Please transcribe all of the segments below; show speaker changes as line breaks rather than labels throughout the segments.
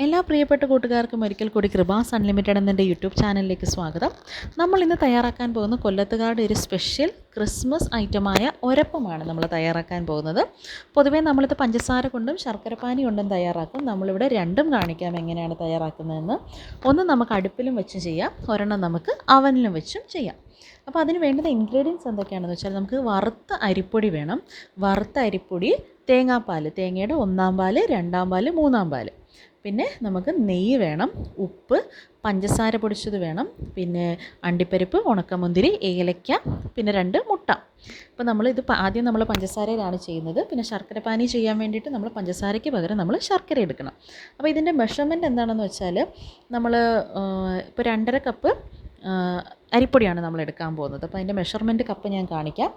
എല്ലാ പ്രിയപ്പെട്ട കൂട്ടുകാർക്കും ഒരിക്കൽ കൂടി കൃപാസ് അൺലിമിറ്റഡ് എന്ന യൂട്യൂബ് ചാനലിലേക്ക് സ്വാഗതം. നമ്മൾ ഇന്ന് തയ്യാറാക്കാൻ പോകുന്ന കൊല്ലത്തുകാരുടെ ഒരു സ്പെഷ്യൽ ക്രിസ്മസ് ഐറ്റമായ ഒരപ്പമാണ് നമ്മൾ തയ്യാറാക്കാൻ പോകുന്നത്. പൊതുവേ നമ്മളിത് പഞ്ചസാര കൊണ്ടും ശർക്കരപ്പാനി കൊണ്ടും തയ്യാറാക്കും. നമ്മളിവിടെ രണ്ടും കാണിക്കാം എങ്ങനെയാണ് തയ്യാറാക്കുന്നതെന്ന്. ഒന്ന് നമുക്ക് അടുപ്പിലും വെച്ച് ചെയ്യാം, ഒരെണ്ണം നമുക്ക് അവനിലും വെച്ചും ചെയ്യാം. അപ്പോൾ അതിന് വേണ്ടുന്ന ഇൻഗ്രീഡിയൻസ് എന്തൊക്കെയാണെന്ന് വെച്ചാൽ നമുക്ക് വറുത്ത അരിപ്പൊടി വേണം. വറുത്ത അരിപ്പൊടി, തേങ്ങാപ്പാൽ, തേങ്ങയുടെ 1-ാം പാല്, 2-ാം പാല്, 3-ാം പാല്. പിന്നെ നമുക്ക് നെയ്യ് വേണം, ഉപ്പ്, പഞ്ചസാര പൊടിച്ചത് വേണം, പിന്നെ അണ്ടിപ്പരിപ്പ്, ഉണക്കമുന്തിരി, ഏലക്ക, പിന്നെ 2 മുട്ട. അപ്പോൾ നമ്മളിത് ആദ്യം നമ്മൾ പഞ്ചസാരയിലാണ് ചെയ്യുന്നത്. പിന്നെ ശർക്കരപ്പാനി ചെയ്യാൻ വേണ്ടിയിട്ട് നമ്മൾ പഞ്ചസാരയ്ക്ക് പകരം നമ്മൾ ശർക്കര എടുക്കണം. അപ്പോൾ ഇതിൻ്റെ മെഷർമെൻറ്റ് എന്താണെന്ന് വെച്ചാൽ നമ്മൾ ഇപ്പോൾ 2.5 കപ്പ് അരിപ്പൊടിയാണ് നമ്മൾ എടുക്കാൻ പോകുന്നത്. അപ്പോൾ അതിൻ്റെ മെഷർമെൻറ്റ് കപ്പ് ഞാൻ കാണിക്കാം.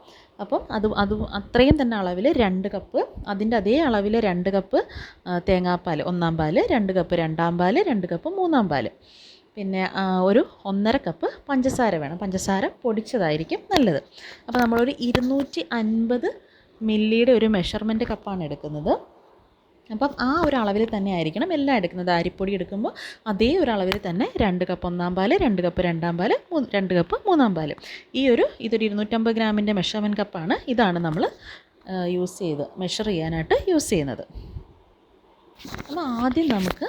അപ്പം അത് അത്രയും തന്നെ അളവിൽ 2 കപ്പ്, അതിൻ്റെ അതേ അളവിൽ 2 കപ്പ് തേങ്ങാപ്പാൽ 1-ാം പാല്, 2 കപ്പ് 2-ാം പാല്, 2 കപ്പ് 3-ാം പാല്, പിന്നെ ഒരു 1.5 കപ്പ് പഞ്ചസാര വേണം. പഞ്ചസാര പൊടിച്ചതായിരിക്കും നല്ലത്. അപ്പോൾ നമ്മളൊരു 250 മില്ലിയുടെ ഒരു മെഷർമെൻറ്റ് കപ്പാണ് എടുക്കുന്നത്. അപ്പം ആ ഒരു അളവിൽ തന്നെ ആയിരിക്കണം എല്ലാം എടുക്കുന്നത്. അരിപ്പൊടി എടുക്കുമ്പോൾ അതേ ഒരു അളവിൽ തന്നെ 2 കപ്പ് 1-ാം പാല്, 2 കപ്പ് 2-ാം പാല്, 2 കപ്പ് 3-ാം പാല്. ഇതൊരു 250 ഗ്രാമിൻ്റെ മെഷർമെൻറ്റ് കപ്പാണ്. ഇതാണ് നമ്മൾ മെഷർ ചെയ്യാനായിട്ട് യൂസ് ചെയ്യുന്നത്. അപ്പോൾ ആദ്യം നമുക്ക്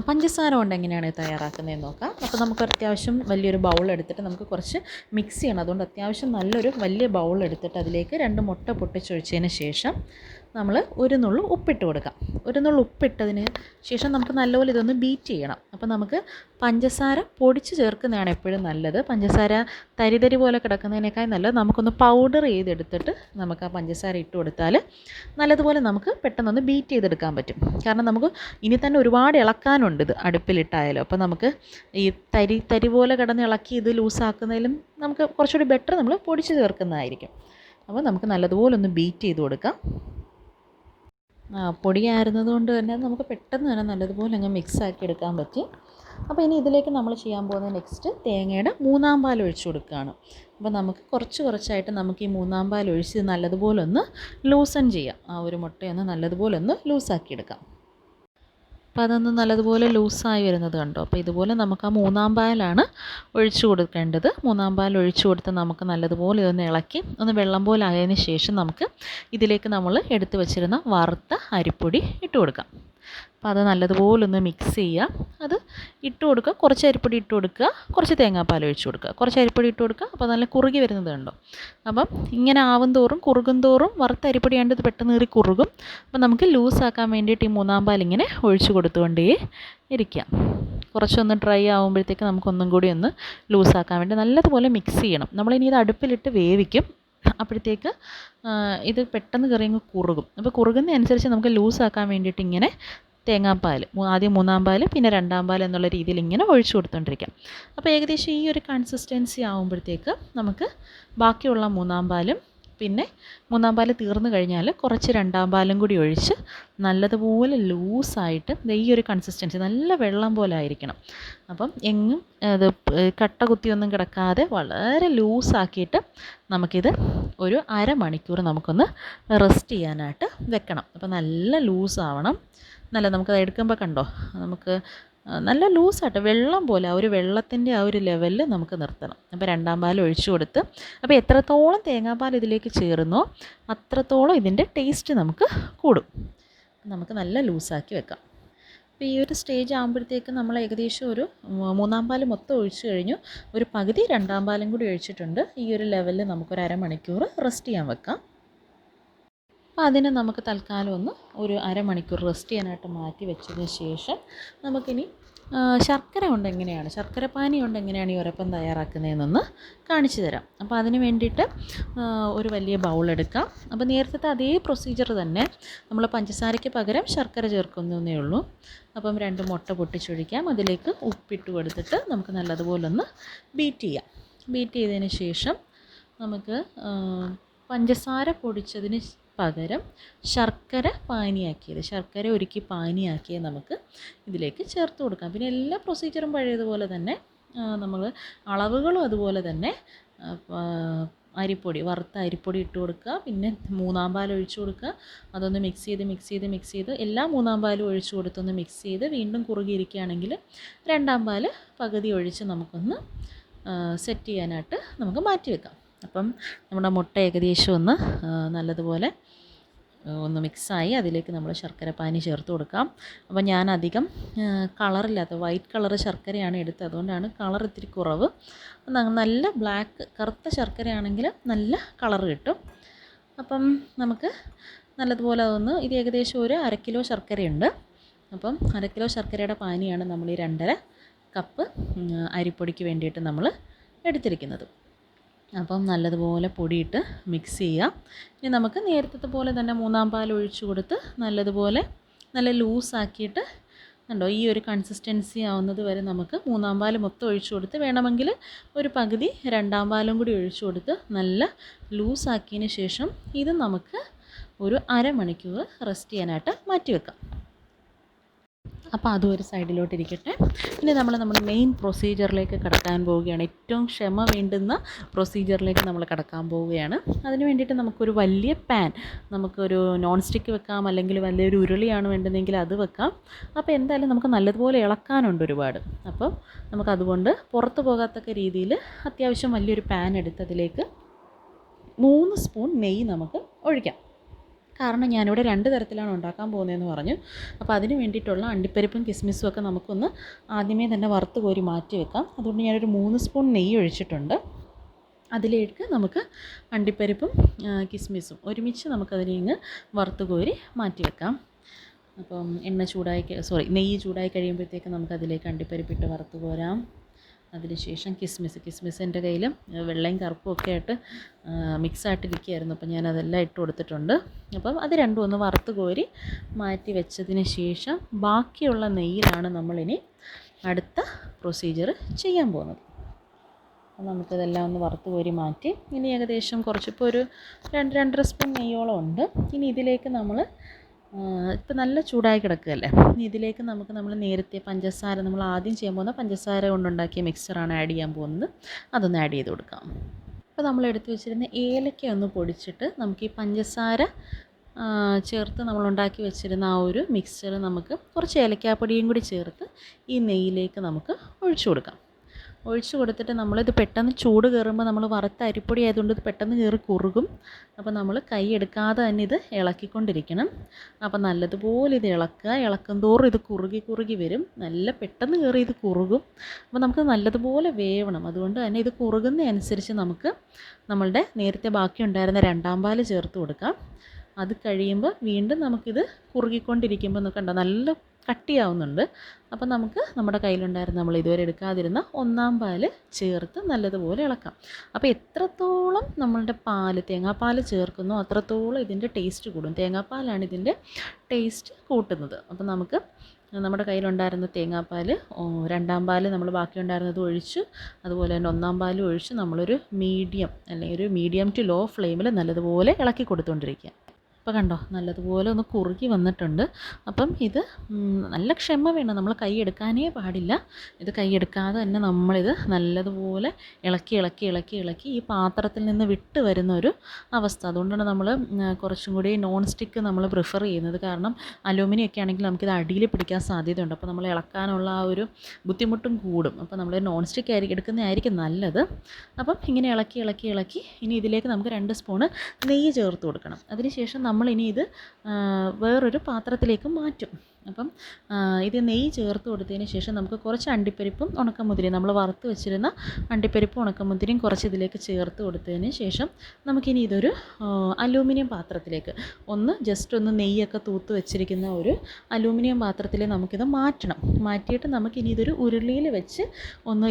പഞ്ചസാര കൊണ്ട് എങ്ങനെയാണ് തയ്യാറാക്കുന്നതെന്ന് നോക്കാം. അപ്പോൾ നമുക്ക് അത്യാവശ്യം വലിയൊരു ബൗൾ എടുത്തിട്ട് നമുക്ക് കുറച്ച് മിക്സ് ചെയ്യണം. അതുകൊണ്ട് അത്യാവശ്യം നല്ലൊരു വലിയ ബൗൾ എടുത്തിട്ട് അതിലേക്ക് 2 മുട്ട പൊട്ടിച്ചൊഴിച്ചതിന് ശേഷം നമ്മൾ ഒരു നുള്ളു ഉപ്പിട്ട് കൊടുക്കാം. ഒരു നുള്ളു ഉപ്പിട്ടതിന് ശേഷം നമുക്ക് നല്ലപോലെ ഇതൊന്ന് ബീറ്റ് ചെയ്യണം. അപ്പോൾ നമുക്ക് പഞ്ചസാര പൊടിച്ച് ചേർക്കുന്നതാണ് എപ്പോഴും നല്ലത്. പഞ്ചസാര തരി പോലെ കിടക്കുന്നതിനേക്കാൾ നല്ലത് നമുക്കൊന്ന് പൗഡർ ചെയ്തെടുത്തിട്ട് നമുക്ക് ആ പഞ്ചസാര ഇട്ട് കൊടുത്താൽ നല്ലതുപോലെ നമുക്ക് പെട്ടെന്നൊന്ന് ബീറ്റ് ചെയ്തെടുക്കാൻ പറ്റും. കാരണം നമുക്ക് ഇനി തന്നെ ഒരുപാട് ഇളക്കാനുണ്ട് ഇത് അടുപ്പിലിട്ടായാലും. അപ്പോൾ നമുക്ക് ഈ തരി പോലെ കിടന്ന് ഇളക്കി ഇത് ലൂസാക്കുന്നതിലും നമുക്ക് കുറച്ചുകൂടി ബെറ്റർ നമ്മൾ പൊടിച്ച് ചേർക്കുന്നതായിരിക്കും. അപ്പോൾ നമുക്ക് നല്ലതുപോലെ ഒന്ന് ബീറ്റ് ചെയ്ത് കൊടുക്കാം. പൊടിയായിരുന്നത് കൊണ്ട് തന്നെ നമുക്ക് പെട്ടെന്ന് തന്നെ നല്ലതുപോലെ അങ്ങ് മിക്സാക്കി എടുക്കാൻ പറ്റി. അപ്പോൾ ഇനി ഇതിലേക്ക് നമ്മൾ ചെയ്യാൻ പോകുന്നത് നെക്സ്റ്റ് തേങ്ങയുടെ 3-ാം പാൽ ഒഴിച്ച് കൊടുക്കുകയാണ്. അപ്പോൾ നമുക്ക് കുറച്ചായിട്ട് നമുക്ക് ഈ 3-ാം പാൽ ഒഴിച്ച് നല്ലതുപോലെ ഒന്ന് ലൂസൺ ചെയ്യാം. ആ ഒരു മുട്ടയൊന്ന് നല്ലതുപോലെ ഒന്ന് ലൂസാക്കി എടുക്കാം. അപ്പോൾ അതൊന്ന് നല്ലതുപോലെ ലൂസായി വരുന്നത് കണ്ടോ. അപ്പോൾ ഇതുപോലെ നമുക്ക് ആ 3-ാം പാലാണ് ഒഴിച്ചു കൊടുക്കേണ്ടത്. 3-ാം പാൽ ഒഴിച്ചു കൊടുത്ത് നമുക്ക് നല്ലതുപോലെ ഇതൊന്ന് ഇളക്കി ഒന്ന് വെള്ളം പോലെ ആയതിന് ശേഷം നമുക്ക് ഇതിലേക്ക് നമ്മൾ എടുത്തു വച്ചിരുന്ന വറുത്ത അരിപ്പൊടി ഇട്ട് കൊടുക്കാം. അപ്പോൾ അത് നല്ലതുപോലെ ഒന്ന് മിക്സ് ചെയ്യുക. അത് ഇട്ട് കൊടുക്കുക. കുറച്ച് അരിപ്പൊടി ഇട്ട് കൊടുക്കുക, കുറച്ച് തേങ്ങാപ്പാൽ ഒഴിച്ച് കൊടുക്കുക, കുറച്ച് അരിപ്പൊടി ഇട്ട് കൊടുക്കുക. അപ്പോൾ നല്ല കുറുകി വരുന്നത് കണ്ടോ. അപ്പം ഇങ്ങനെ കുറുകും തോറും വറുത്ത അരിപ്പൊടി ആണ്ട് ഇത് പെട്ടെന്ന് കയറി കുറുകും. അപ്പോൾ നമുക്ക് ലൂസാക്കാൻ വേണ്ടിയിട്ട് ഈ 3-ാം പാൽ ഇങ്ങനെ ഒഴിച്ച് കൊടുത്തുകൊണ്ടേ ഇരിക്കുക. കുറച്ചൊന്ന് ഡ്രൈ ആകുമ്പോഴത്തേക്ക് നമുക്കൊന്നും കൂടി ഒന്ന് ലൂസാക്കാൻ വേണ്ടി നല്ലതുപോലെ മിക്സ് ചെയ്യണം. നമ്മളിനി ഇത് അടുപ്പിലിട്ട് വേവിക്കും. അപ്പോഴത്തേക്ക് ഇത് പെട്ടെന്ന് കയറി അങ്ങ് കുറുകും. അപ്പോൾ കുറുകുന്നതനുസരിച്ച് നമുക്ക് ലൂസാക്കാൻ വേണ്ടിയിട്ട് ഇങ്ങനെ തേങ്ങാപ്പാൽ ആദ്യം 3-ാം പാൽ പിന്നെ 2-ാം പാൽ എന്നുള്ള രീതിയിൽ ഇങ്ങനെ ഒഴിച്ചു കൊടുത്തുകൊണ്ടിരിക്കാം. അപ്പോൾ ഏകദേശം ഈ ഒരു കൺസിസ്റ്റൻസി ആകുമ്പോഴത്തേക്ക് നമുക്ക് ബാക്കിയുള്ള 3-ാം പാലും പിന്നെ 3-ാം പാൽ തീർന്നു കഴിഞ്ഞാൽ കുറച്ച് 2-ാം പാലും കൂടി ഒഴിച്ച് നല്ലതുപോലെ ലൂസായിട്ട് ഈ ഒരു കൺസിസ്റ്റൻസി നല്ല വെള്ളം പോലെ ആയിരിക്കണം. അപ്പം എങ്ങും അത് കട്ട കുത്തിയൊന്നും കിടക്കാതെ വളരെ ലൂസാക്കിയിട്ട് നമുക്കിത് ഒരു അരമണിക്കൂർ നമുക്കൊന്ന് റെസ്റ്റ് ചെയ്യാനായിട്ട് വെക്കണം. അപ്പോൾ നല്ല ലൂസാവണം. നമുക്കത് എടുക്കുമ്പോൾ കണ്ടോ നമുക്ക് നല്ല ലൂസായിട്ട് വെള്ളം പോലെ ആ ഒരു വെള്ളത്തിൻ്റെ ആ ഒരു ലെവലിൽ നമുക്ക് നിർത്തണം. അപ്പോൾ 2-ാം പാൽ ഒഴിച്ചു കൊടുത്ത് അപ്പോൾ എത്രത്തോളം തേങ്ങാപ്പാൽ ഇതിലേക്ക് ചേരുന്നോ അത്രത്തോളം ഇതിൻ്റെ ടേസ്റ്റ് നമുക്ക് കൂടും. നമുക്ക് നല്ല ലൂസാക്കി വെക്കാം. അപ്പോൾ ഈ ഒരു സ്റ്റേജ് ആകുമ്പോഴത്തേക്ക് നമ്മൾ ഏകദേശം ഒരു 3-ാം പാൽ മൊത്തം ഒഴിച്ചു കഴിഞ്ഞു. ഒരു പകുതി 2-ാം പാലും കൂടി ഒഴിച്ചിട്ടുണ്ട്. ഈ ഒരു ലെവലിൽ നമുക്കൊരു അരമണിക്കൂർ റെസ്റ്റ് ചെയ്യാൻ വെക്കാം. അപ്പോൾ അതിന് നമുക്ക് തൽക്കാലം ഒരു അരമണിക്കൂർ റെസ്റ്റ് ചെയ്യാനായിട്ട് മാറ്റി വെച്ചതിന് ശേഷം നമുക്കിനി ശർക്കരപ്പാനി കൊണ്ട് എങ്ങനെയാണ് ഈ ഒരപ്പം തയ്യാറാക്കുന്നതെന്നൊന്ന് കാണിച്ചു തരാം. അപ്പോൾ അതിന് വേണ്ടിയിട്ട് ഒരു വലിയ ബൗൾ എടുക്കാം. അപ്പോൾ നേരത്തെ അതേ പ്രൊസീജിയർ തന്നെ നമ്മൾ പഞ്ചസാരയ്ക്ക് പകരം ശർക്കര ചേർക്കുന്നതേ ഉള്ളൂ. അപ്പം 2 മുട്ട പൊട്ടിച്ചൊഴിക്കാം. അതിലേക്ക് ഉപ്പിട്ട് കൊടുത്തിട്ട് നമുക്ക് നല്ലതുപോലെ ഒന്ന് ബീറ്റ് ചെയ്യാം. ബീറ്റ് ചെയ്തതിന് ശേഷം നമുക്ക് പഞ്ചസാര പൊടിച്ചതിന് പകരം ശർക്കര ഉരുക്കി പാനിയാക്കിയത് നമുക്ക് ഇതിലേക്ക് ചേർത്ത് കൊടുക്കാം. പിന്നെ എല്ലാ പ്രൊസീജിയറും പഴയതുപോലെ തന്നെ നമ്മൾ അളവുകളും അതുപോലെ തന്നെ അരിപ്പൊടി, വറുത്ത അരിപ്പൊടി ഇട്ട് കൊടുക്കുക. പിന്നെ മൂന്നാം പാൽ ഒഴിച്ചു കൊടുക്കുക. അതൊന്ന് മിക്സ് ചെയ്ത് എല്ലാ മൂന്നാം പാലും ഒഴിച്ചു കൊടുത്തൊന്ന് മിക്സ് ചെയ്ത് വീണ്ടും കുറുകിയിരിക്കുകയാണെങ്കിൽ രണ്ടാം പാൽ പകുതി ഒഴിച്ച് നമുക്കൊന്ന് സെറ്റ് ചെയ്യാനായിട്ട് നമുക്ക് മാറ്റി വെക്കാം. അപ്പം നമ്മുടെ മുട്ട ഏകദേശം ഒന്ന് നല്ലതുപോലെ ഒന്ന് മിക്സായി അതിലേക്ക് നമ്മൾ ശർക്കരപ്പാനി ചേർത്ത് കൊടുക്കാം. അപ്പോൾ ഞാൻ അധികം കളറില്ലാത്ത വൈറ്റ് കളർ ശർക്കരയാണ് എടുത്തത്, അതുകൊണ്ടാണ് കളർ ഇത്തിരി കുറവ്. നല്ല ബ്ലാക്ക് കറുത്ത ശർക്കരയാണെങ്കിൽ നല്ല കളർ കിട്ടും. അപ്പം നമുക്ക് നല്ലതുപോലെ അതൊന്ന്, ഇത് ഏകദേശം ഒരു 1/2 കിലോ ശർക്കരയുണ്ട്. അപ്പം 1/2 കിലോ ശർക്കരയുടെ പാനിയാണ് നമ്മൾ ഈ 2.5 കപ്പ് അരിപ്പൊടിക്ക് വേണ്ടിയിട്ട് നമ്മൾ എടുത്തിരിക്കുന്നത്. അപ്പം നല്ലതുപോലെ പൊടിയിട്ട് മിക്സ് ചെയ്യാം. ഇനി നമുക്ക് നേരത്തെ പോലെ തന്നെ മൂന്നാം പാൽ ഒഴിച്ചു കൊടുത്ത് നല്ലതുപോലെ നല്ല ലൂസാക്കിയിട്ട് കണ്ടോ, ഈ ഒരു കൺസിസ്റ്റൻസി ആവുന്നത് വരെ നമുക്ക് മൂന്നാം പാൽ മൊത്തം ഒഴിച്ചു കൊടുത്ത് വേണമെങ്കിൽ ഒരു പകുതി രണ്ടാം പാലും കൂടി ഒഴിച്ചു കൊടുത്ത് നല്ല ലൂസാക്കിയതിന് ശേഷം ഇത് നമുക്ക് ഒരു 1/2 മണിക്കൂർ റെസ്റ്റ് ചെയ്യാനായിട്ട് മാറ്റി വെക്കാം. അപ്പോൾ അതും ഒരു സൈഡിലോട്ടിരിക്കട്ടെ. ഇനി നമ്മുടെ മെയിൻ പ്രൊസീജിയറിലേക്ക് കടക്കാൻ പോവുകയാണ്. ഏറ്റവും ക്ഷമ വേണ്ടുന്ന പ്രൊസീജിയറിലേക്ക് നമ്മൾ കടക്കാൻ പോവുകയാണ്. അതിന് വേണ്ടിയിട്ട് നമുക്കൊരു വലിയ പാൻ, നമുക്കൊരു നോൺ സ്റ്റിക്ക് വെക്കാം, അല്ലെങ്കിൽ വലിയൊരു ഉരുളിയാണ് വേണ്ടതെങ്കിൽ അത് വെക്കാം. അപ്പോൾ എന്തായാലും നമുക്ക് നല്ലതുപോലെ ഇളക്കാനുണ്ട് ഒരുപാട്. അപ്പോൾ നമുക്കതുകൊണ്ട് പുറത്ത് പോകാത്തക്ക രീതിയിൽ അത്യാവശ്യം വലിയൊരു പാൻ എടുത്ത് അതിലേക്ക് 3 സ്പൂൺ നെയ്യ് നമുക്ക് ഒഴിക്കാം. കാരണം ഞാനിവിടെ 2 തരത്തിലാണ് ഉണ്ടാക്കാൻ പോകുന്നതെന്ന് പറഞ്ഞു. അപ്പോൾ അതിന് വേണ്ടിയിട്ടുള്ള അണ്ടിപ്പരിപ്പും കിസ്മിസും ഒക്കെ നമുക്കൊന്ന് ആദ്യമേ തന്നെ വറുത്ത് കോരി മാറ്റി വെക്കാം. അതുകൊണ്ട് ഞാനൊരു 3 സ്പൂൺ നെയ്യ് ഒഴിച്ചിട്ടുണ്ട്. അതിലേക്ക് നമുക്ക് അണ്ടിപ്പരിപ്പും കിസ്മിസും ഒരുമിച്ച് നമുക്കതിനെ വറുത്ത് കോരി മാറ്റി വെക്കാം. അപ്പം നെയ്യ് ചൂടായി കഴിയുമ്പോഴത്തേക്ക് നമുക്കതിലേക്ക് അണ്ടിപ്പരിപ്പിട്ട് വറുത്ത് കോരാം. അതിനുശേഷം കിസ്മിസ് എൻ്റെ കയ്യിൽ വെള്ളയും കറുപ്പും ഒക്കെ ആയിട്ട് മിക്സായിട്ടിരിക്കുകയായിരുന്നു. അപ്പം ഞാനതെല്ലാം ഇട്ട് കൊടുത്തിട്ടുണ്ട്. അപ്പം അത് രണ്ടും ഒന്ന് വറുത്ത് കോരി മാറ്റി വെച്ചതിന് ശേഷം ബാക്കിയുള്ള നെയ്യിലാണ് നമ്മളിനി അടുത്ത പ്രൊസീജിയർ ചെയ്യാൻ പോകുന്നത്. അപ്പം നമുക്കിതെല്ലാം ഒന്ന് വറുത്ത് കോരി മാറ്റി ഇനി ഏകദേശം കുറച്ചിപ്പോൾ ഒരു 2-2.5 സ്പൂൺ നെയ്യോളം ഉണ്ട്. ഇനി ഇതിലേക്ക് നമ്മൾ ഇപ്പം നല്ല ചൂടായി കിടക്കുകയല്ലേ, ഇനി ഇതിലേക്ക് നമ്മൾ നേരത്തെ പഞ്ചസാര, നമ്മൾ ആദ്യം ചെയ്യാൻ പോകുന്ന പഞ്ചസാര കൊണ്ടുണ്ടാക്കിയ മിക്സറാണ് ആഡ് ചെയ്യാൻ പോകുന്നത്. അതൊന്ന് ആഡ് ചെയ്ത് കൊടുക്കാം. അപ്പോൾ നമ്മൾ എടുത്ത് വെച്ചിരുന്ന ഏലക്ക ഒന്ന് പൊടിച്ചിട്ട് നമുക്ക് ഈ പഞ്ചസാര ചേർത്ത് നമ്മളുണ്ടാക്കി വെച്ചിരുന്ന ആ ഒരു മിക്സർ നമുക്ക് കുറച്ച് ഏലക്കാപ്പൊടിയും കൂടി ചേർത്ത് ഈ നെയ്യിലേക്ക് നമുക്ക് ഒഴിച്ചു കൊടുക്കാം. ഒഴിച്ച് കൊടുത്തിട്ട് നമ്മളിത് പെട്ടെന്ന് ചൂട് കയറുമ്പോൾ നമ്മൾ വറുത്ത അരിപ്പൊടി ആയതുകൊണ്ട് ഇത് പെട്ടെന്ന് കയറി കുറുകും. അപ്പോൾ നമ്മൾ കൈ എടുക്കാതെ തന്നെ ഇത് ഇളക്കിക്കൊണ്ടിരിക്കണം. അപ്പോൾ നല്ലതുപോലെ ഇത് ഇളക്കും തോറും ഇത് കുറുകി വരും. നല്ല പെട്ടെന്ന് കയറി ഇത് കുറുകും. അപ്പോൾ നമുക്ക് നല്ലതുപോലെ വേവണം. അതുകൊണ്ട് തന്നെ ഇത് കുറുകുന്നതനുസരിച്ച് നമുക്ക് നമ്മളുടെ നേരത്തെ ബാക്കി ഉണ്ടായിരുന്ന രണ്ടാം പാല് ചേർത്ത് കൊടുക്കാം. അത് കഴിയുമ്പോൾ വീണ്ടും നമുക്കിത് കുറുകിക്കൊണ്ടിരിക്കുമ്പോൾ കണ്ടോ നല്ല കട്ടിയാവുന്നുണ്ട്. അപ്പം നമുക്ക് നമ്മുടെ കയ്യിലുണ്ടായിരുന്ന നമ്മൾ ഇതുവരെ എടുക്കാതിരുന്ന ഒന്നാം പാല് ചേർത്ത് നല്ലതുപോലെ ഇളക്കാം. അപ്പോൾ എത്രത്തോളം നമ്മളുടെ തേങ്ങാപ്പാൽ ചേർക്കുന്നോ അത്രത്തോളം ഇതിൻ്റെ ടേസ്റ്റ് കൂടും. തേങ്ങാപ്പാലാണ് ഇതിൻ്റെ ടേസ്റ്റ് കൂട്ടുന്നത്. അപ്പം നമുക്ക് നമ്മുടെ കയ്യിലുണ്ടായിരുന്ന തേങ്ങാപ്പാൽ, രണ്ടാം പാല് നമ്മൾ ബാക്കിയുണ്ടായിരുന്നത് ഒഴിച്ച്, അതുപോലെ തന്നെ ഒന്നാം പാലും ഒഴിച്ച് നമ്മളൊരു മീഡിയം ടു ലോ ഫ്ലെയിമിൽ നല്ലതുപോലെ ഇളക്കി കൊടുത്തുകൊണ്ടിരിക്കുക. അപ്പോൾ കണ്ടോ നല്ലതുപോലെ ഒന്ന് കുറുകി വന്നിട്ടുണ്ട്. അപ്പം ഇത് നല്ല ക്ഷമ വേണം, നമ്മൾ കൈ എടുക്കാനേ പാടില്ല. ഇത് കൈ എടുക്കാതെ തന്നെ നമ്മളിത് നല്ലതുപോലെ ഇളക്കി ഈ പാത്രത്തിൽ നിന്ന് വിട്ട് വരുന്ന ഒരു അവസ്ഥ. അതുകൊണ്ടാണ് നമ്മൾ കുറച്ചും കൂടി നോൺ സ്റ്റിക്ക് നമ്മൾ പ്രിഫർ ചെയ്യുന്നത്. കാരണം അലൂമിനിയം ഒക്കെ ആണെങ്കിൽ നമുക്കിത് അടിയിൽ പിടിക്കാൻ സാധ്യതയുണ്ട്. അപ്പോൾ നമ്മൾ ഇളക്കാനുള്ള ആ ഒരു ബുദ്ധിമുട്ടും കൂടും. അപ്പോൾ നമ്മൾ നോൺ സ്റ്റിക്ക് എടുക്കുന്നതായിരിക്കും നല്ലത്. അപ്പം ഇങ്ങനെ ഇളക്കി ഇനി ഇതിലേക്ക് നമുക്ക് 2 സ്പൂണ് നെയ്യ് ചേർത്ത് കൊടുക്കണം. അതിനുശേഷം നമ്മളിനി ഇത് വേറൊരു പാത്രത്തിലേക്ക് മാറ്റും. അപ്പം ഇത് നെയ്യ് ചേർത്ത് കൊടുത്തതിന് ശേഷം നമുക്ക് കുറച്ച് അണ്ടിപ്പരിപ്പും ഉണക്കമുന്തിരിയും, നമ്മൾ വറുത്ത് വെച്ചിരുന്ന അണ്ടിപ്പരിപ്പും ഉണക്കമുന്തിരിയും കുറച്ച് ഇതിലേക്ക് ചേർത്ത് കൊടുത്തതിന് ശേഷം നമുക്കിനി ഇതൊരു അലൂമിനിയം പാത്രത്തിലേക്ക് ജസ്റ്റ് ഒന്ന് നെയ്യൊക്കെ തൂത്ത് വെച്ചിരിക്കുന്ന ഒരു അലൂമിനിയം പാത്രത്തിൽ നമുക്കിത് മാറ്റിയിട്ട് നമുക്കിനി ഇതൊരു ഉരുളിയിൽ വെച്ച്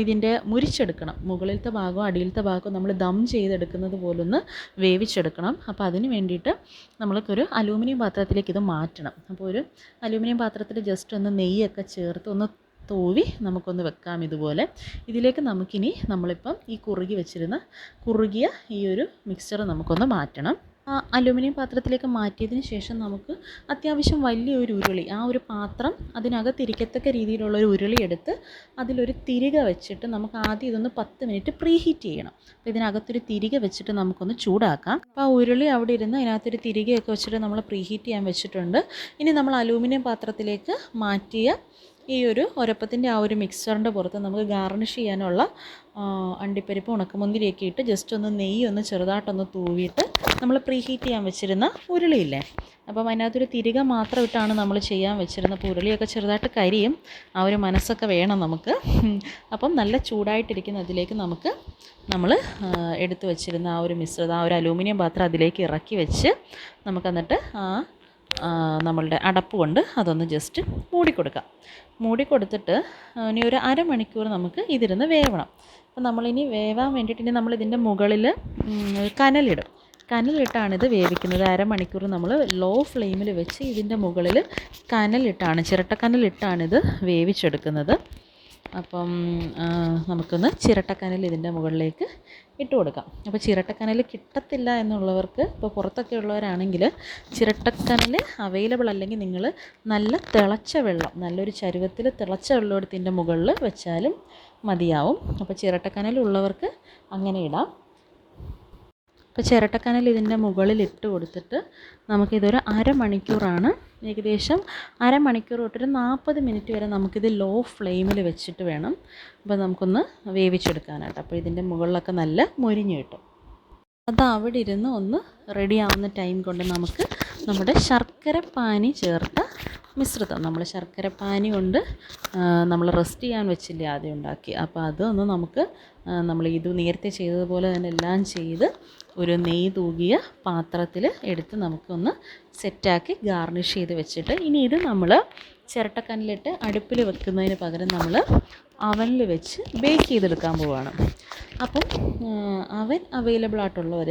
ഇതിൻ്റെ മുരിച്ചെടുക്കണം. മുകളിലത്തെ ഭാഗവും അടിയിലത്തെ ഭാഗവും നമ്മൾ ദം ചെയ്തെടുക്കുന്നത് പോലൊന്ന് വേവിച്ചെടുക്കണം. അപ്പോൾ അതിന് വേണ്ടിയിട്ട് നമ്മൾക്കൊരു അലൂമിനിയം പാത്രത്തിലേക്ക് ഇത് മാറ്റണം. അപ്പോൾ ഒരു അലൂമിനിയം പാത്രത്തിൽ ജസ്റ്റ് ഒന്ന് നെയ്യൊക്കെ ചേർത്ത് ഒന്ന് തൂവി നമുക്കൊന്ന് വെക്കാം. ഇതുപോലെ ഇതിലേക്ക് നമുക്കിനി നമ്മളിപ്പം ഈ കുറുകിയ ഈ ഒരു മിക്സ്ചർ നമുക്കൊന്ന് മാറ്റണം. അലുമിനിയം പാത്രത്തിലേക്ക് മാറ്റിയതിന് ശേഷം നമുക്ക് അത്യാവശ്യം വലിയൊരു ഉരുളി, ആ ഒരു പാത്രം അതിനകത്തിരിക്കത്തക്ക രീതിയിലുള്ളൊരു ഉരുളി എടുത്ത് അതിലൊരു തിരിക വെച്ചിട്ട് നമുക്ക് ആദ്യം ഇതൊന്ന് 10 മിനിറ്റ് പ്രീ ഹീറ്റ് ചെയ്യണം. അപ്പോൾ ഇതിനകത്തൊരു തിരിക വെച്ചിട്ട് നമുക്കൊന്ന് ചൂടാക്കാം. അപ്പോൾ ആ ഉരുളി അവിടെ ഇരുന്ന് അതിനകത്തൊരു തിരികെയൊക്കെ വെച്ചിട്ട് നമ്മൾ പ്രീ ഹീറ്റ് ചെയ്യാൻ വെച്ചിട്ടുണ്ട്. ഇനി നമ്മൾ അലൂമിനിയം പാത്രത്തിലേക്ക് മാറ്റിയ ഈ ഒരു ഒരപ്പത്തിൻ്റെ ആ ഒരു മിക്സറിൻ്റെ പുറത്ത് നമുക്ക് ഗാർണിഷ് ചെയ്യാനുള്ള അണ്ടിപ്പരിപ്പ് ഉണക്കമുന്തിരിയൊക്കെ ഇട്ട് ജസ്റ്റ് ഒന്ന് നെയ്യ് ഒന്ന് ചെറുതായിട്ടൊന്ന് തൂവിയിട്ട് നമ്മൾ പ്രീ ഹീറ്റ് ചെയ്യാൻ വെച്ചിരുന്ന ഉരുളിയില്ലേ, അപ്പം അതിനകത്തൊരു തിരിക മാത്രം ഇട്ടാണ് നമ്മൾ ചെയ്യാൻ വെച്ചിരുന്നത്. അപ്പോൾ ഉരുളിയൊക്കെ ചെറുതായിട്ട് കരിയും, ആ ഒരു മനസ്സൊക്കെ വേണം നമുക്ക്. അപ്പം നല്ല ചൂടായിട്ടിരിക്കുന്ന അതിലേക്ക് നമ്മൾ എടുത്തു വെച്ചിരുന്ന ആ ഒരു മിശ്രിതം, ആ ഒരു അലൂമിനിയം പാത്രം അതിലേക്ക് ഇറക്കി വെച്ച് നമുക്കെന്നിട്ട് നമ്മളുടെ അടപ്പ് കൊണ്ട് അതൊന്ന് ജസ്റ്റ് മൂടിക്കൊടുക്കാം. മൂടിക്കൊടുത്തിട്ട് ഇനി ഒരു അരമണിക്കൂർ നമുക്ക് ഇതിരുന്ന് വേവണം. അപ്പം നമ്മളിനി വേവാൻ വേണ്ടിയിട്ട് ഇനി നമ്മളിതിൻ്റെ മുകളിൽ കനലിടും. കനലിട്ടാണിത് വേവിക്കുന്നത്. അരമണിക്കൂർ നമ്മൾ ലോ ഫ്ലെയിമിൽ വെച്ച് ഇതിൻ്റെ മുകളിൽ കനലിട്ടാണ്, ചിരട്ടക്കനലിട്ടാണിത് വേവിച്ചെടുക്കുന്നത്. അപ്പം നമുക്കൊന്ന് ചിരട്ടക്കനൽ ഇതിൻ്റെ മുകളിലേക്ക് ഇട്ട് കൊടുക്കാം. അപ്പോൾ ചിരട്ടക്കനൽ കിട്ടത്തില്ല എന്നുള്ളവർക്ക്, ഇപ്പോൾ പുറത്തൊക്കെ ഉള്ളവരാണെങ്കിൽ ചിരട്ടക്കനൽ അവൈലബിൾ അല്ലെങ്കിൽ നിങ്ങൾ നല്ല തിളച്ച വെള്ളം, നല്ലൊരു ചരുവത്തിൽ തിളച്ച വെള്ളം എടുത്ത് ഇതിൻ്റെ മുകളിൽ വെച്ചാലും മതിയാവും. അപ്പോൾ ചിരട്ടക്കനലുള്ളവർക്ക് അങ്ങനെ ഇടാം. അപ്പോൾ ചിരട്ടക്കനൽ ഇതിൻ്റെ മുകളിൽ ഇട്ട് കൊടുത്തിട്ട് നമുക്കിതൊരു അരമണിക്കൂറാണ്, ഏകദേശം അരമണിക്കൂർ തൊട്ടൊരു 40 മിനിറ്റ് വരെ നമുക്കിത് ലോ ഫ്ലെയിമിൽ വെച്ചിട്ട് വേണം അപ്പോൾ നമുക്കൊന്ന് വേവിച്ചെടുക്കാനായിട്ട്. അപ്പോൾ ഇതിൻ്റെ മുകളിലൊക്കെ നല്ല മൊരിഞ്ഞ് കിട്ടും. അത് അവിടെ ഇരുന്ന് ഒന്ന് റെഡി ആവുന്ന ടൈം കൊണ്ട് നമുക്ക് നമ്മുടെ ശർക്കരപ്പാനി ചേർത്ത മിശ്രിതം, നമ്മൾ ശർക്കരപ്പാനി കൊണ്ട് നമ്മൾ റെസ്റ്റ് ചെയ്യാൻ വെച്ചില്ലേ ആദ്യം ഉണ്ടാക്കി, അപ്പോൾ അതൊന്ന് നമുക്ക് നമ്മൾ ഇത് നേരത്തെ ചെയ്തതുപോലെ തന്നെ എല്ലാം ചെയ്ത് ഒരു നെയ്യ് തൂകിയ പാത്രത്തിൽ എടുത്ത് നമുക്കൊന്ന് സെറ്റാക്കി ഗാർണിഷ് ചെയ്ത് വെച്ചിട്ട് ഇനി ഇത് നമ്മൾ ചിരട്ടക്കനലിട്ട് അടുപ്പിൽ വെക്കുന്നതിന് പകരം നമ്മൾ അവനിൽ വെച്ച് ബേക്ക് ചെയ്തെടുക്കാൻ പോവുകയാണ്. അപ്പം അവൻ അവൈലബിൾ ആയിട്ടുള്ളവർ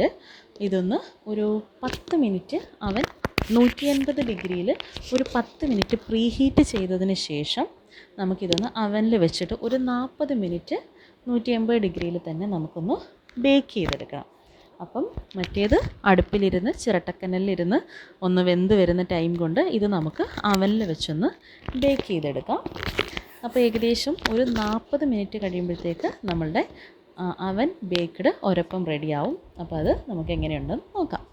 ഇതൊന്ന് ഒരു 10 മിനിറ്റ് അവൻ 180 ഡിഗ്രിയിൽ ഒരു 10 മിനിറ്റ് പ്രീ ഹീറ്റ് ചെയ്തതിന് ശേഷം നമുക്കിതൊന്ന് അവനിൽ വെച്ചിട്ട് ഒരു 40 മിനിറ്റ് 180 ഡിഗ്രിയിൽ തന്നെ നമുക്കൊന്ന് ബേക്ക് ചെയ്തെടുക്കണം. അപ്പം മറ്റേത് അടുപ്പിലിരുന്ന് ചിരട്ടക്കനലിലിരുന്ന് ഒന്ന് വെന്ത് വരുന്ന ടൈം കൊണ്ട് ഇത് നമുക്ക് അവനിൽ വെച്ചൊന്ന് ബേക്ക് ചെയ്തെടുക്കാം. അപ്പോൾ ഏകദേശം ഒരു 40 മിനിറ്റ് കഴിയുമ്പോഴത്തേക്ക് നമ്മളുടെ അവൻ ബേക്ക്ഡ് ഒരപ്പം റെഡിയാവും. അപ്പോൾ അത് നമുക്ക് എങ്ങനെയുണ്ടെന്ന് നോക്കാം.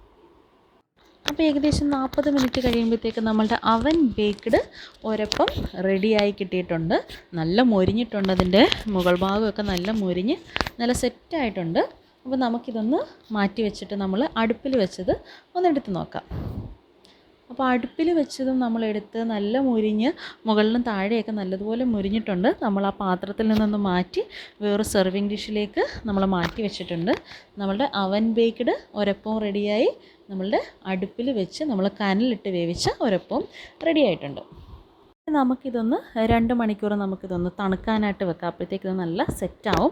അപ്പോൾ ഏകദേശം 40 മിനിറ്റ് കഴിയുമ്പോഴത്തേക്ക് നമ്മളുടെ അവൻ ബേക്ക്ഡ് ഒരപ്പം റെഡിയായി കിട്ടിയിട്ടുണ്ട്. നല്ല മൊരിഞ്ഞിട്ടുണ്ട്, അതിൻ്റെ മുകൾ ഭാഗമൊക്കെ നല്ല മൊരിഞ്ഞ് നല്ല സെറ്റായിട്ടുണ്ട്. അപ്പോൾ നമുക്കിതൊന്ന് മാറ്റി വെച്ചിട്ട് നമ്മൾ അടുപ്പിൽ വെച്ചത് ഒന്നെടുത്ത് നോക്കാം. അപ്പോൾ അടുപ്പിൽ വെച്ചതും നമ്മളെടുത്ത് നല്ല മുരിഞ്ഞ് മുകളിലും താഴെയൊക്കെ നല്ലതുപോലെ മുരിഞ്ഞിട്ടുണ്ട്. നമ്മൾ ആ പാത്രത്തിൽ നിന്നൊന്ന് മാറ്റി വേറെ സെർവിങ് ഡിഷിലേക്ക് നമ്മൾ മാറ്റി വെച്ചിട്ടുണ്ട്. നമ്മളുടെ അവൻ ബേക്ക്ഡ് ഒരപ്പവും റെഡിയായി, നമ്മളുടെ അടുപ്പിൽ വെച്ച് നമ്മൾ കനലിട്ട് വേവിച്ച ഒരപ്പവും റെഡി ആയിട്ടുണ്ട്. നമുക്കിതൊന്ന് 2 മണിക്കൂർ നമുക്കിതൊന്ന് തണുക്കാനായിട്ട് വെക്കാം. അപ്പോഴത്തേക്ക് ഇത് നല്ല സെറ്റാവും.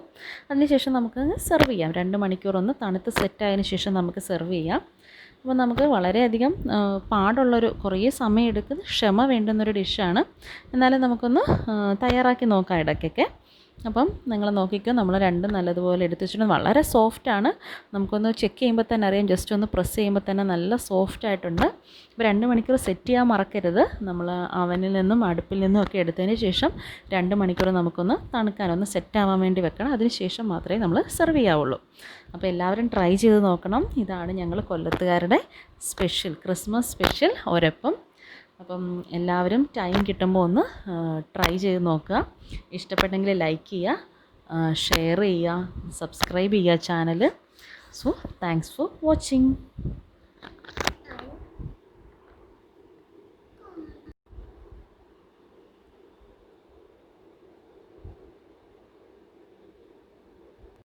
അതിനുശേഷം നമുക്കങ്ങ് സെർവ് ചെയ്യാം. 2 മണിക്കൂർ ഒന്ന് തണുത്ത് സെറ്റായതിന് ശേഷം നമുക്ക് സെർവ് ചെയ്യാം. അപ്പോൾ നമുക്ക് വളരെയധികം പാടുള്ളൊരു, കുറേ സമയം എടുക്കുന്ന ക്ഷമ വേണ്ടുന്നൊരു ഡിഷാണ്. എന്നാലും നമുക്കൊന്ന് തയ്യാറാക്കി നോക്കാം ഇടയ്ക്കൊക്കെ. അപ്പം നിങ്ങൾ നോക്കിക്കോ, നമ്മൾ രണ്ടും നല്ലതുപോലെ എടുത്ത് വെച്ചിട്ടുണ്ട്. വളരെ സോഫ്റ്റാണ്, നമുക്കൊന്ന് ചെക്ക് ചെയ്യുമ്പോൾ തന്നെ അറിയാം. ജസ്റ്റ് ഒന്ന് പ്രസ് ചെയ്യുമ്പോൾ തന്നെ നല്ല സോഫ്റ്റായിട്ടുണ്ട്. ഇപ്പോൾ 2 മണിക്കൂർ സെറ്റ് ചെയ്യാൻ മറക്കരുത്. നമ്മൾ അവനിൽ നിന്നും അടുപ്പിൽ നിന്നും ഒക്കെ എടുത്തതിന് ശേഷം 2 മണിക്കൂർ നമുക്കൊന്ന് തണുക്കാനൊന്ന് സെറ്റാവാൻ വേണ്ടി വെക്കണം. അതിന് ശേഷം മാത്രമേ നമ്മൾ സെർവ് ചെയ്യാവുള്ളൂ. അപ്പോൾ എല്ലാവരും ട്രൈ ചെയ്ത് നോക്കണം. ഇതാണ് ഞങ്ങൾ കൊല്ലത്തുകാരുടെ സ്പെഷ്യൽ, ക്രിസ്മസ് സ്പെഷ്യൽ ഒരപ്പം. അപ്പം എല്ലാവരും ടൈം കിട്ടുമ്പോൾ ഒന്ന് ട്രൈ ചെയ്ത് നോക്കുക. ഇഷ്ടപ്പെട്ടെങ്കിൽ ലൈക്ക് ചെയ്യുക, ഷെയർ ചെയ്യുക, സബ്സ്ക്രൈബ് ചെയ്യുക channel. So thanks for watching.